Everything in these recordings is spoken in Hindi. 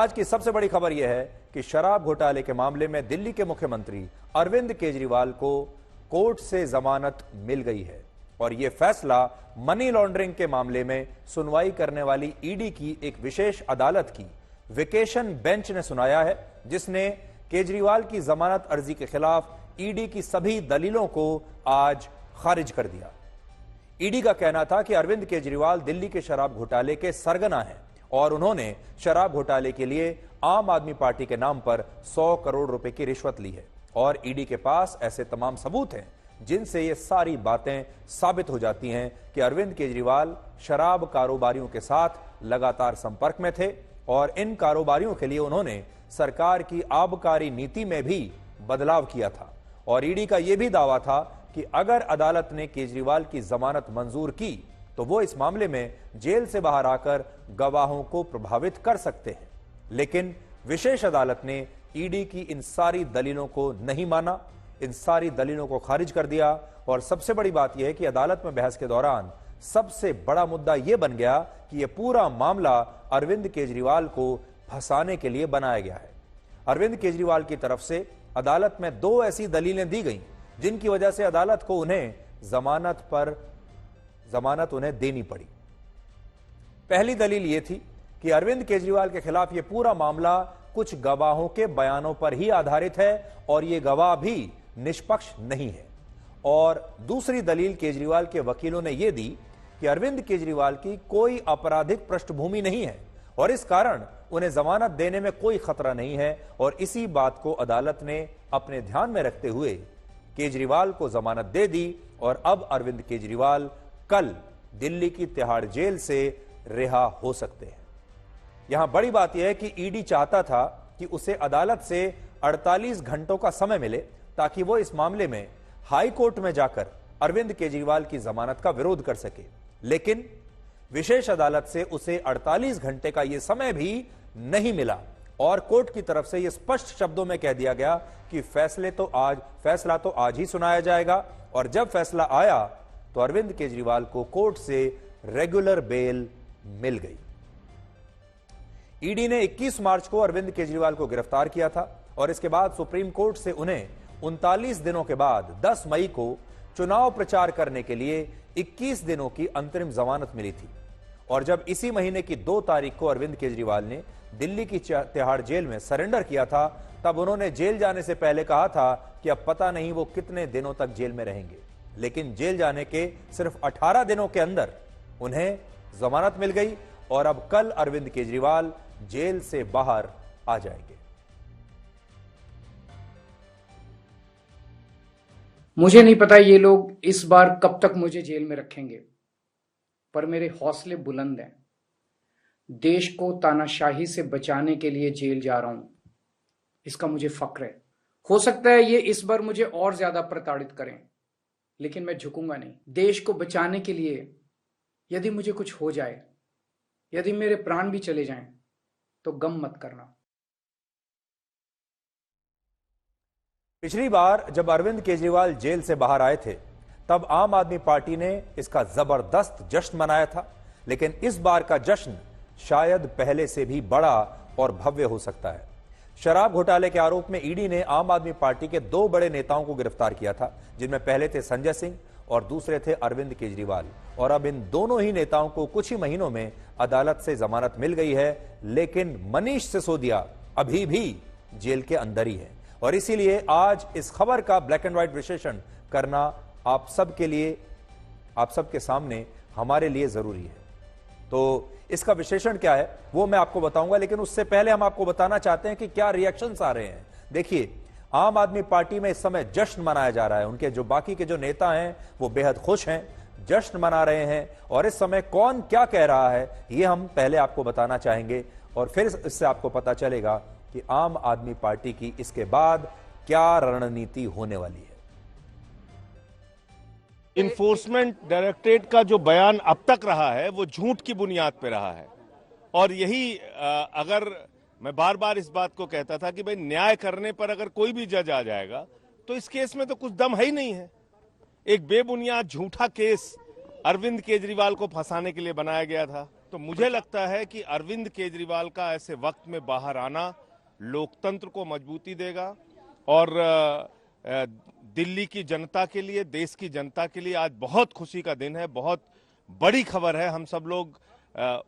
आज की सबसे बड़ी खबर यह है कि शराब घोटाले के मामले में दिल्ली के मुख्यमंत्री अरविंद केजरीवाल को कोर्ट से जमानत मिल गई है और यह फैसला मनी लॉन्ड्रिंग के मामले में सुनवाई करने वाली ईडी की एक विशेष अदालत की वेकेशन बेंच ने सुनाया है, जिसने केजरीवाल की जमानत अर्जी के खिलाफ ईडी की सभी दलीलों को आज खारिज कर दिया। ईडी का कहना था कि अरविंद केजरीवाल दिल्ली के शराब घोटाले के सरगना हैं और उन्होंने शराब घोटाले के लिए आम आदमी पार्टी के नाम पर 100 करोड़ रुपए की रिश्वत ली है और ईडी के पास ऐसे तमाम सबूत हैं जिनसे ये सारी बातें साबित हो जाती हैं कि अरविंद केजरीवाल शराब कारोबारियों के साथ लगातार संपर्क में थे और इन कारोबारियों के लिए उन्होंने सरकार की आबकारी नीति में भी बदलाव किया था। और ईडी का यह भी दावा था कि अगर अदालत ने केजरीवाल की जमानत मंजूर की तो वो इस मामले में जेल से बाहर आकर गवाहों को प्रभावित कर सकते हैं। लेकिन विशेष अदालत ने ईडी की इन सारी दलीलों को नहीं माना, इन सारी दलीलों को खारिज कर दिया। और सबसे बड़ी बात यह है कि अदालत में बहस के दौरान सबसे बड़ा मुद्दा यह बन गया कि यह पूरा मामला अरविंद केजरीवाल को फंसाने के लिए बनाया गया है। अरविंद केजरीवाल की तरफ से अदालत में 2 ऐसी दलीलें दी गई जिनकी वजह से अदालत को उन्हें जमानत उन्हें देनी पड़ी। पहली दलील यह थी कि अरविंद केजरीवाल के खिलाफ यह पूरा मामला कुछ गवाहों के बयानों पर ही आधारित है और यह गवाह भी निष्पक्ष नहीं है। और दूसरी दलील केजरीवाल के वकीलों ने यह दी कि अरविंद केजरीवाल की कोई आपराधिक पृष्ठभूमि नहीं है और इस कारण उन्हें जमानत देने में कोई खतरा नहीं है। और इसी बात को अदालत ने अपने ध्यान में रखते हुए केजरीवाल को जमानत दे दी और अब अरविंद केजरीवाल कल दिल्ली की तिहाड़ जेल से रिहा हो सकते हैं। यहां बड़ी बात यह है कि ईडी चाहता था कि उसे अदालत से 48 घंटों का समय मिले ताकि वो इस मामले में हाई कोर्ट में जाकर अरविंद केजरीवाल की जमानत का विरोध कर सके, लेकिन विशेष अदालत से उसे 48 घंटे का यह समय भी नहीं मिला और कोर्ट की तरफ से यह स्पष्ट शब्दों में कह दिया गया कि फैसला तो आज ही सुनाया जाएगा और जब फैसला आया तो अरविंद केजरीवाल को कोर्ट से रेगुलर बेल मिल गई। ईडी ने 21 मार्च को अरविंद केजरीवाल को गिरफ्तार किया था और इसके बाद सुप्रीम कोर्ट से उन्हें 39 दिनों के बाद 10 मई को चुनाव प्रचार करने के लिए 21 दिनों की अंतरिम जमानत मिली थी। और जब इसी महीने की 2 तारीख को अरविंद केजरीवाल ने दिल्ली की तिहाड़ जेल में सरेंडर किया था, तब उन्होंने जेल जाने से पहले कहा था कि अब पता नहीं वो कितने दिनों तक जेल में रहेंगे, लेकिन जेल जाने के सिर्फ 18 दिनों के अंदर उन्हें जमानत मिल गई और अब कल अरविंद केजरीवाल जेल से बाहर आ जाएंगे। मुझे नहीं पता ये लोग इस बार कब तक मुझे जेल में रखेंगे, पर मेरे हौसले बुलंद हैं। देश को तानाशाही से बचाने के लिए जेल जा रहा हूं, इसका मुझे फक्र है। हो सकता है ये इस बार मुझे और ज्यादा प्रताड़ित करें, लेकिन मैं झुकूंगा नहीं। देश को बचाने के लिए यदि मुझे कुछ हो जाए, यदि मेरे प्राण भी चले जाएं, तो गम मत करना। पिछली बार जब अरविंद केजरीवाल जेल से बाहर आए थे तब आम आदमी पार्टी ने इसका जबरदस्त जश्न मनाया था, लेकिन इस बार का जश्न शायद पहले से भी बड़ा और भव्य हो सकता है। शराब घोटाले के आरोप में ईडी ने आम आदमी पार्टी के 2 बड़े नेताओं को गिरफ्तार किया था, जिनमें पहले थे संजय सिंह और दूसरे थे अरविंद केजरीवाल। और अब इन दोनों ही नेताओं को कुछ ही महीनों में अदालत से जमानत मिल गई है, लेकिन मनीष सिसोदिया अभी भी जेल के अंदर ही है। और इसीलिए आज इस खबर का ब्लैक एंड व्हाइट विश्लेषण करना आप सबके सामने हमारे लिए जरूरी है। तो इसका विश्लेषण क्या है वो मैं आपको बताऊंगा, लेकिन उससे पहले हम आपको बताना चाहते हैं कि क्या रिएक्शंस आ रहे हैं। देखिए, आम आदमी पार्टी में इस समय जश्न मनाया जा रहा है। उनके जो बाकी के जो नेता हैं वो बेहद खुश हैं, जश्न मना रहे हैं। और इस समय कौन क्या कह रहा है ये हम पहले आपको बताना चाहेंगे और फिर इससे आपको पता चलेगा कि आम आदमी पार्टी की इसके बाद क्या रणनीति होने वाली है। इन्फोर्समेंट डायरेक्टरेट का जो बयान अब तक रहा है वो झूठ की बुनियाद पे रहा है और यही अगर मैं बार बार इस बात को कहता था कि भाई न्याय करने पर अगर कोई भी जज आ जाएगा तो इस केस में तो कुछ दम है ही नहीं है। एक बेबुनियाद झूठा केस अरविंद केजरीवाल को फंसाने के लिए बनाया गया था। तो मुझे लगता है कि अरविंद केजरीवाल का ऐसे वक्त में बाहर आना लोकतंत्र को मजबूती देगा और दिल्ली की जनता के लिए, देश की जनता के लिए आज बहुत खुशी का दिन है, बहुत बड़ी खबर है। हम सब लोग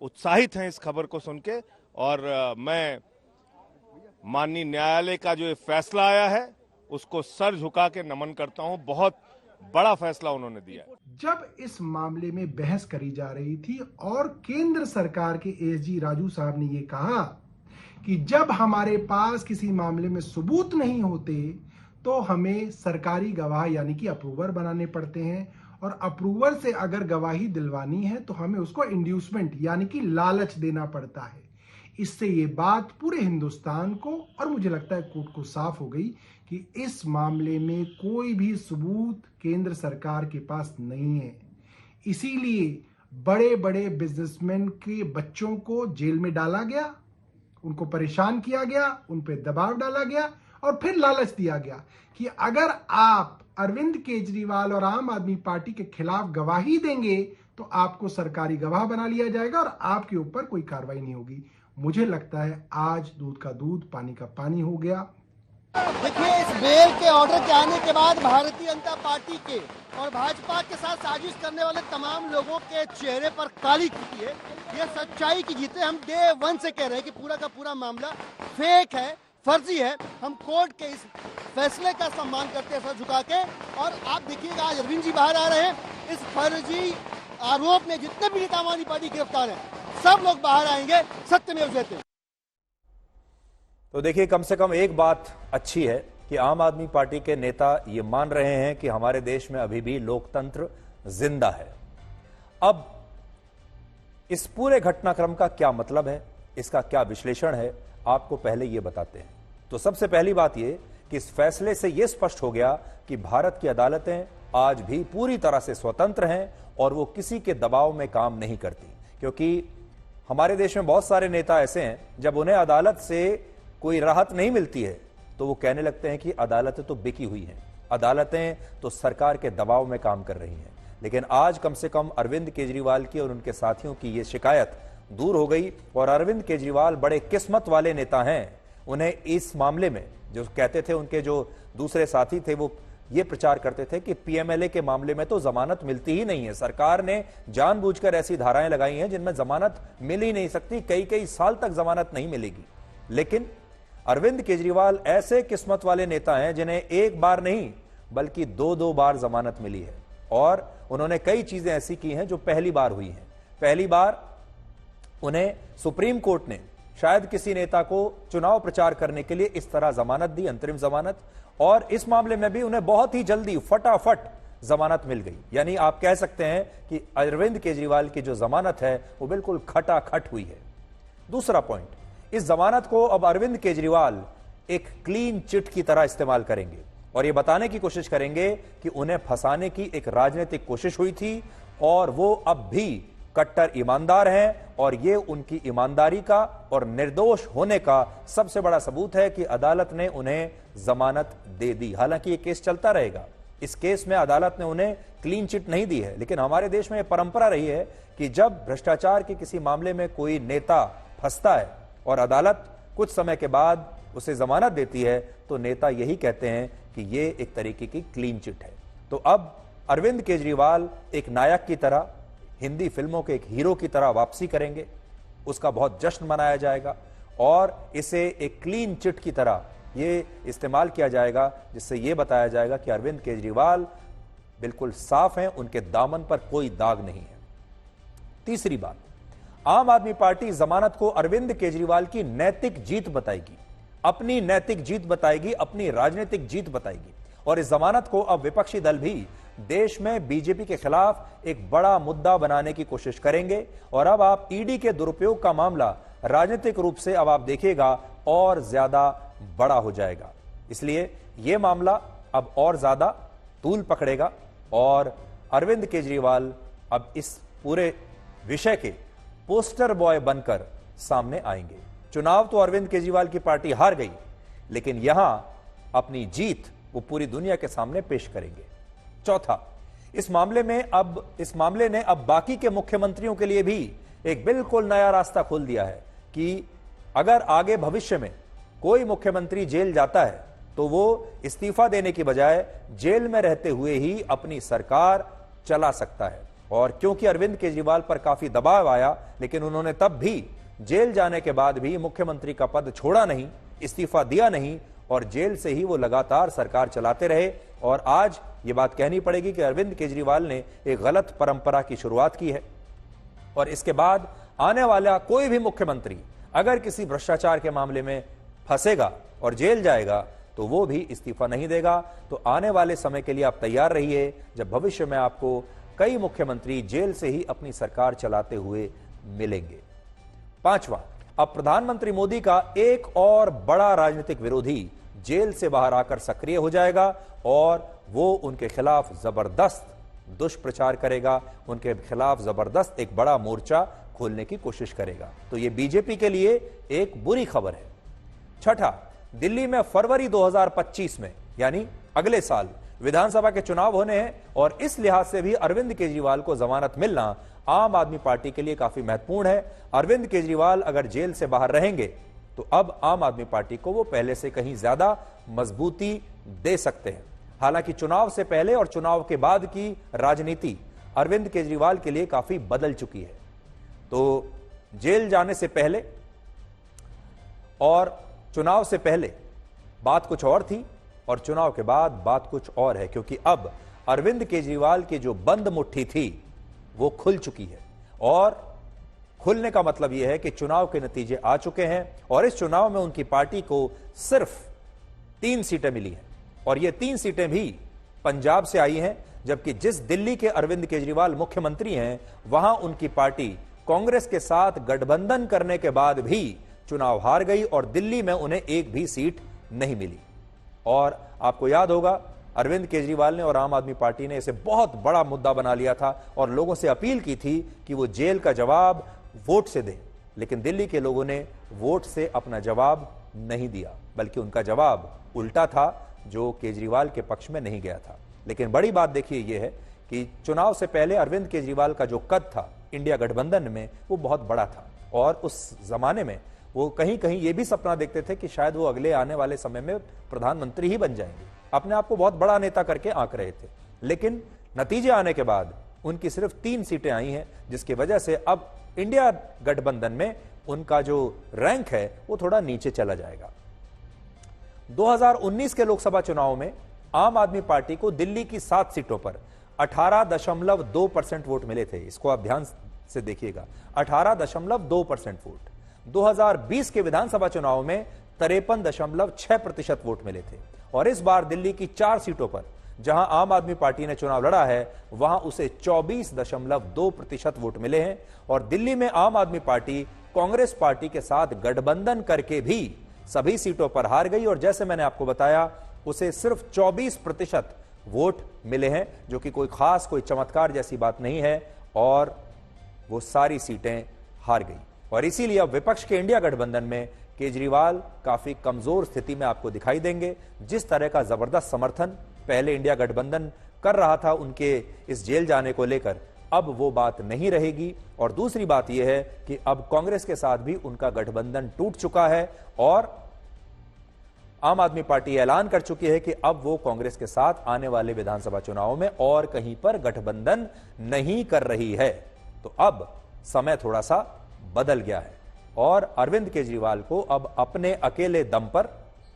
उत्साहित हैं इस खबर को सुन के और मैं माननीय न्यायालय का जो फैसला आया है उसको सर झुका के नमन करता हूं। बहुत बड़ा फैसला उन्होंने दिया। जब इस मामले में बहस करी जा रही थी और केंद्र सरकार के एसजी राजू साहब ने ये कहा कि जब हमारे पास किसी मामले में सबूत नहीं होते तो हमें सरकारी गवाह यानी कि अप्रूवर बनाने पड़ते हैं और अप्रूवर से अगर गवाही दिलवानी है तो हमें उसको इंड्यूसमेंट यानी कि लालच देना पड़ता है। इससे ये बात पूरे हिंदुस्तान को और मुझे लगता है कोर्ट को साफ हो गई कि इस मामले में कोई भी सबूत केंद्र सरकार के पास नहीं है। इसीलिए बड़े बड़े बिजनेसमैन के बच्चों को जेल में डाला गया, उनको परेशान किया गया, उन पर दबाव डाला गया और फिर लालच दिया गया कि अगर आप अरविंद केजरीवाल और आम आदमी पार्टी के खिलाफ गवाही देंगे तो आपको सरकारी गवाह बना लिया जाएगा और आपके ऊपर कोई कार्रवाई नहीं होगी। मुझे लगता है आज दूध का दूध पानी का पानी हो गया। देखिए, इस बेल के ऑर्डर के आने के बाद भारतीय जनता पार्टी के और भाजपा के साथ साजिश करने वाले तमाम लोगों के चेहरे पर काली चुकी है। ये सच्चाई की जीत है। हम डे 1 से कह रहे हैं कि पूरा का पूरा मामला फेक है, फर्जी है। हम कोर्ट के इस फैसले का सम्मान करते हैं सर झुका के। और आप देखिएगा आज अरविंद जी बाहर आ रहे हैं। इस फर्जी आरोप में जितने भी नेता आम आदमी पार्टी गिरफ्तार हैं सब लोग बाहर आएंगे, सत्यमेव जयते। तो देखिए, कम से कम एक बात अच्छी है कि आम आदमी पार्टी के नेता ये मान रहे हैं कि हमारे देश में अभी भी लोकतंत्र जिंदा है। अब इस पूरे घटनाक्रम का क्या मतलब है, इसका क्या विश्लेषण है, आपको पहले ये बताते हैं। तो सबसे पहली बात ये कि इस फैसले से यह स्पष्ट हो गया कि भारत की अदालतें आज भी पूरी तरह से स्वतंत्र हैं और वो किसी के दबाव में काम नहीं करती। क्योंकि हमारे देश में बहुत सारे नेता ऐसे हैं, जब उन्हें अदालत से कोई राहत नहीं मिलती है तो वो कहने लगते हैं कि अदालतें तो बिकी हुई हैं, अदालतें तो सरकार के दबाव में काम कर रही हैं। लेकिन आज कम से कम अरविंद केजरीवाल की और उनके साथियों की ये शिकायत दूर हो गई और अरविंद केजरीवाल बड़े किस्मत वाले नेता हैं। उन्हें इस मामले में जो कहते थे, उनके जो दूसरे साथी थे वो ये प्रचार करते थे कि पीएमएलए के मामले में तो जमानत मिलती ही नहीं है, सरकार ने जानबूझकर ऐसी धाराएं लगाई हैं जिनमें जमानत मिल ही नहीं सकती, कई कई साल तक जमानत नहीं मिलेगी। लेकिन अरविंद केजरीवाल ऐसे किस्मत वाले नेता हैं जिन्हें एक बार नहीं बल्कि 2-2 बार जमानत मिली है और उन्होंने कई चीजें ऐसी की हैं जो पहली बार हुई हैं। पहली बार उन्हें सुप्रीम कोर्ट ने शायद किसी नेता को चुनाव प्रचार करने के लिए इस तरह जमानत दी, अंतरिम जमानत, और इस मामले में भी उन्हें बहुत ही जल्दी फटाफट जमानत मिल गई। यानी आप कह सकते हैं कि अरविंद केजरीवाल की जो जमानत है वो बिल्कुल खटाखट हुई है। दूसरा पॉइंट, इस जमानत को अब अरविंद केजरीवाल एक क्लीन चिट की तरह इस्तेमाल करेंगे और यह बताने की कोशिश करेंगे कि उन्हें फंसाने की एक राजनीतिक कोशिश हुई थी और वो अब भी कट्टर ईमानदार हैं और ये उनकी ईमानदारी का और निर्दोष होने का सबसे बड़ा सबूत है कि अदालत ने उन्हें जमानत दे दी। हालांकि ये केस चलता रहेगा, इस केस में अदालत ने उन्हें क्लीन चिट नहीं दी है, लेकिन हमारे देश में यह परंपरा रही है कि जब भ्रष्टाचार के किसी मामले में कोई नेता फंसता है और अदालत कुछ समय के बाद उसे जमानत देती है तो नेता यही कहते हैं कि ये एक तरीके की क्लीन चिट है। तो अब अरविंद केजरीवाल एक नायक की तरह, हिंदी फिल्मों के एक हीरो की तरह वापसी करेंगे, उसका बहुत जश्न मनाया जाएगा और इसे एक क्लीन चिट की तरह ये इस्तेमाल किया जाएगा, जिससे ये बताया जाएगा कि अरविंद केजरीवाल बिल्कुल साफ हैं, उनके दामन पर कोई दाग नहीं है। तीसरी बात, आम आदमी पार्टी जमानत को अरविंद केजरीवाल की नैतिक जीत बताएगी, अपनी नैतिक जीत बताएगी, अपनी राजनीतिक जीत बताएगी और इस जमानत को अब विपक्षी दल भी देश में बीजेपी के खिलाफ एक बड़ा मुद्दा बनाने की कोशिश करेंगे और अब आप ईडी के दुरुपयोग का मामला राजनीतिक रूप से अब आप देखिएगा और ज्यादा बड़ा हो जाएगा। इसलिए यह मामला अब और ज्यादा तूल पकड़ेगा और अरविंद केजरीवाल अब इस पूरे विषय के पोस्टर बॉय बनकर सामने आएंगे। चुनाव तो अरविंद केजरीवाल की पार्टी हार गई, लेकिन यहां अपनी जीत वो पूरी दुनिया के सामने पेश करेंगे। चौथा, इस मामले ने अब बाकी के मुख्यमंत्रियों के लिए भी एक बिल्कुल नया रास्ता खोल दिया है कि अगर आगे भविष्य में कोई मुख्यमंत्री जेल जाता है तो वो इस्तीफा देने की बजाय जेल में रहते हुए ही अपनी सरकार चला सकता है। और क्योंकि अरविंद केजरीवाल पर काफी दबाव आया, लेकिन उन्होंने तब भी जेल जाने के बाद भी मुख्यमंत्री का पद छोड़ा नहीं, इस्तीफा दिया नहीं और जेल से ही वो लगातार सरकार चलाते रहे। और आज ये बात कहनी पड़ेगी कि अरविंद केजरीवाल ने एक गलत परंपरा की शुरुआत की है और इसके बाद आने वाला कोई भी मुख्यमंत्री अगर किसी भ्रष्टाचार के मामले में फंसेगा और जेल जाएगा तो वो भी इस्तीफा नहीं देगा। तो आने वाले समय के लिए आप तैयार रहिए जब भविष्य में आपको कई मुख्यमंत्री जेल से ही अपनी सरकार चलाते हुए मिलेंगे। पांचवा, अब प्रधानमंत्री मोदी का एक और बड़ा राजनीतिक विरोधी जेल से बाहर आकर सक्रिय हो जाएगा और वो उनके खिलाफ जबरदस्त दुष्प्रचार करेगा, उनके खिलाफ जबरदस्त एक बड़ा मोर्चा खोलने की कोशिश करेगा। तो ये बीजेपी के लिए एक बुरी खबर है। छठा, दिल्ली में फरवरी 2025 में यानी अगले साल विधानसभा के चुनाव होने हैं और इस लिहाज से भी अरविंद केजरीवाल को जमानत मिलना आम आदमी पार्टी के लिए काफी महत्वपूर्ण है। अरविंद केजरीवाल अगर जेल से बाहर रहेंगे तो अब आम आदमी पार्टी को वो पहले से कहीं ज्यादा मजबूती दे सकते हैं। हालांकि चुनाव से पहले और चुनाव के बाद की राजनीति अरविंद केजरीवाल के लिए काफी बदल चुकी है। तो जेल जाने से पहले और चुनाव से पहले बात कुछ और थी और चुनाव के बाद बात कुछ और है, क्योंकि अब अरविंद केजरीवाल की जो बंद मुट्ठी थी वो खुल चुकी है। और खुलने का मतलब यह है कि चुनाव के नतीजे आ चुके हैं और इस चुनाव में उनकी पार्टी को सिर्फ 3 सीटें मिली हैं और ये 3 सीटें भी पंजाब से आई हैं, जबकि जिस दिल्ली के अरविंद केजरीवाल मुख्यमंत्री हैं वहां उनकी पार्टी कांग्रेस के साथ गठबंधन करने के बाद भी चुनाव हार गई और दिल्ली में उन्हें एक भी सीट नहीं मिली। और आपको याद होगा अरविंद केजरीवाल ने और आम आदमी पार्टी ने इसे बहुत बड़ा मुद्दा बना लिया था और लोगों से अपील की थी कि वो जेल का जवाब वोट से दें, लेकिन दिल्ली के लोगों ने वोट से अपना जवाब नहीं दिया, बल्कि उनका जवाब उल्टा था जो केजरीवाल के पक्ष में नहीं गया था। लेकिन बड़ी बात देखिए यह है कि चुनाव से पहले अरविंद केजरीवाल का जो कद था इंडिया गठबंधन में वो बहुत बड़ा था और उस जमाने में वो कहीं कहीं ये भी सपना देखते थे कि शायद वो अगले आने वाले समय में प्रधानमंत्री ही बन जाएंगे, अपने आप को बहुत बड़ा नेता करके आंक रहे थे। लेकिन नतीजे आने के बाद उनकी सिर्फ 3 सीटें आई हैं, जिसकी वजह से अब इंडिया गठबंधन में उनका जो रैंक है वो थोड़ा नीचे चला जाएगा। 2019 के लोकसभा चुनाव में आम आदमी पार्टी को दिल्ली की 7 सीटों पर 18.2% वोट मिले थे। इसको आप ध्यान से देखिएगा, 18.2% वोट। 2020 के विधानसभा चुनाव में 53.6% वोट मिले थे और इस बार दिल्ली की 4 सीटों पर जहां आम आदमी पार्टी ने चुनाव लड़ा है वहां उसे 24.2% वोट मिले हैं और दिल्ली में आम आदमी पार्टी कांग्रेस पार्टी के साथ गठबंधन करके भी सभी सीटों पर हार गई और जैसे मैंने आपको बताया उसे सिर्फ 24% वोट मिले हैं, जो कि कोई खास कोई चमत्कार जैसी बात नहीं है और वो सारी सीटें हार गई। और इसीलिए अब विपक्ष के इंडिया गठबंधन में केजरीवाल काफी कमजोर स्थिति में आपको दिखाई देंगे। जिस तरह का जबरदस्त समर्थन पहले इंडिया गठबंधन कर रहा था उनके इस जेल जाने को लेकर, अब वो बात नहीं रहेगी। और दूसरी बात यह है कि अब कांग्रेस के साथ भी उनका गठबंधन टूट चुका है और आम आदमी पार्टी ऐलान कर चुकी है कि अब वो कांग्रेस के साथ आने वाले विधानसभा चुनाव में और कहीं पर गठबंधन नहीं कर रही है। तो अब समय थोड़ा सा बदल गया है और अरविंद केजरीवाल को अब अपने अकेले दम पर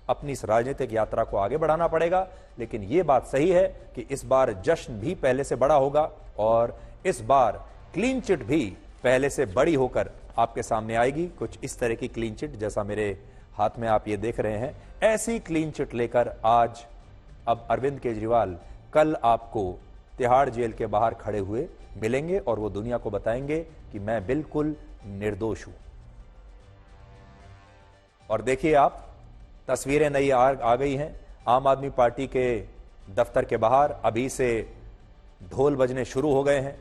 अपनी इस राजनीतिक यात्रा को आगे बढ़ाना पड़ेगा। लेकिन यह बात सही है कि इस बार जश्न भी पहले से बड़ा होगा और इस बार क्लीन चिट भी पहले से बड़ी होकर आपके सामने आएगी। कुछ इस तरह की क्लीन चिट जैसा मेरे हाथ में आप ये देख रहे हैं, ऐसी क्लीन चिट लेकर आज अब अरविंद केजरीवाल कल आपको तिहाड़ जेल के बाहर खड़े हुए मिलेंगे और वो दुनिया को बताएंगे कि मैं बिल्कुल निर्दोष हूं। और देखिए आप, तस्वीरें नई आ गई हैं आम आदमी पार्टी के दफ्तर के बाहर। अभी से ढोल बजने शुरू हो गए हैं,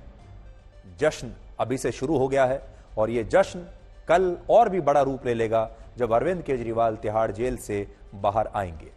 जश्न अभी से शुरू हो गया है और यह जश्न कल और भी बड़ा रूप ले लेगा जब अरविंद केजरीवाल तिहाड़ जेल से बाहर आएंगे।